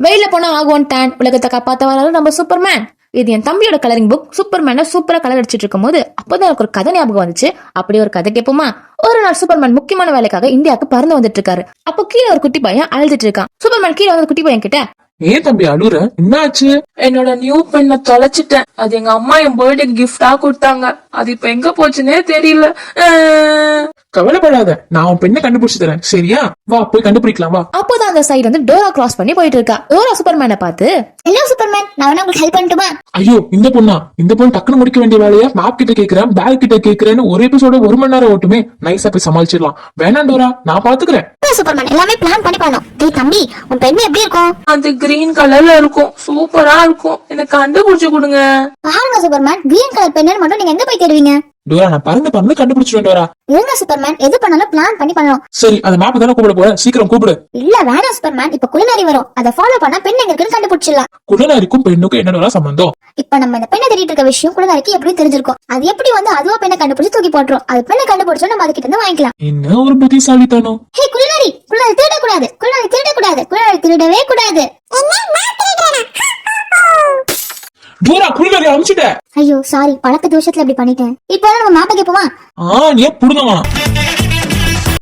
வெயில போனா ஆகும் டேன், உலகத்தை காப்பாத்த வராது நம்ம சூப்பர்மேன். இது என் தம்பியோட கலரிங் புக். சூப்பர்மேனை சூப்பரா கலர் அடிச்சிட்டு இருக்கும் போது அப்பதான் எனக்கு ஒரு கதை ஞாபகம் வந்துச்சு. அப்படி ஒரு கதை கேட்போமா? ஒரு நாள் சூப்பர்மேன் முக்கியமான வேலைக்காக இந்தியாவுக்கு பறந்து வந்துட்டு இருக்காரு. அப்போ கீழே ஒரு குட்டி பையன் அழுதுட்டு இருக்கான். சூப்பர்மேன் கீழே வந்து குட்டி பையன் கிட்ட, ஏன் தம்பி அழுற, என்னாச்சு? என்னோட நியூ பெண்ணை தொலைச்சிட்டேன். அது எங்க அம்மா என் பர்த்டே கிஃப்டா கொடுத்தாங்க. அது இப்ப எங்க போச்சுன்னே தெரியல. கவலைப்படாத, நான் உன் பெண்ணை கண்டுபிடிச்சு தரேன், சரியா? வா போய் கண்டுபிடிக்கலாம் வா. அப்போதான் அந்த சைடு வந்து டோரா கிராஸ் பண்ணி போயிட்டு இருக்கா. டோரா சூப்பர்மேனை பார்த்து, ஹலோ சூப்பர்மேன், நான் வேணா உங்களுக்கு ஹெல்ப் பண்ணட்டுமா? ஐயோ இந்த பொண்ணு டக்குன்னு முடிக்க வேண்டிய வேலையா மேப் கிட்ட கேக்குறேன், பேக் கிட்ட கேக்குறேன்னு ஒரு எபிசோட 1 மணி நேரம் ஓட்டுமே. நைஸா போய் சமாளிச்சிடலாம். வேணாம் டோரா, நான் பாத்துக்கிறேன். சூப்பர்மேன் எல்லாமே பிளான் பண்ணி பண்ணோம். டேய் தம்பி, உன் பெண் எப்படி இருக்கும்? அது கிரீன் கலர்ல இருக்கும், சூப்பரா இருக்கும். எனக்கு கண்டுபிடிச்சு கொடுங்க. பாருங்க சூப்பர்மேன், கிரீன் கலர் பெண்ணு மட்டும் நீங்க எங்க போய் தேடுவீங்க? டோரா நான் பறந்து கண்டுபிடிச்சிட்டேன் டோரா. இருங்க சூப்பர்மேன், எது பண்ணாலும் பிளான் பண்ணி பண்ணணும். சரி அந்த மேப் தானே கூப்பிட போறேன், சீக்கிரம் கூப்பிடு. இல்ல வேணாம் சூப்பர்மேன், இப்ப குளிநரி வரும், அதை ஃபாலோ பண்ணா பெண் எங்க இருக்குன்னு கண்டுபிடிச்சிடலாம். குள்ளனாருக்கும் பெண்ணுக்கும் என்ன டோரா சம்பந்தம்? இப்ப நம்ம இந்த பெண்ணை தேடிட்டு இருக்க விஷயம் குளிநரிக்கு எப்படி தெரிஞ்சிருக்கும்? அது எப்படி வந்து அதுவா பெண்ணை கண்டுபிடிச்சு தூக்கி போட்டுரும். அது பெண்ணை கண்டுபிடிச்சோம் நம்ம அதுக்கிட்ட இருந்து வாங்கிக்கலாம். என்ன ஒரு புத்திசாலித்தானோ. ஹே குளிநரி, குளிநரி திருடக்கூடாது, குளிநரி திருடக்கூடாது, குளிநரி திருடவே கூடாது. டோரா குள்ளனாரி அமிச்சிட்ட. ஐயோ சாரி, பழக்க தோஷத்துல இப்படி பண்ணிட்டேன். இப்போ நம்ம மேப்பை கேட்போமா? நீ புடுங்கமா.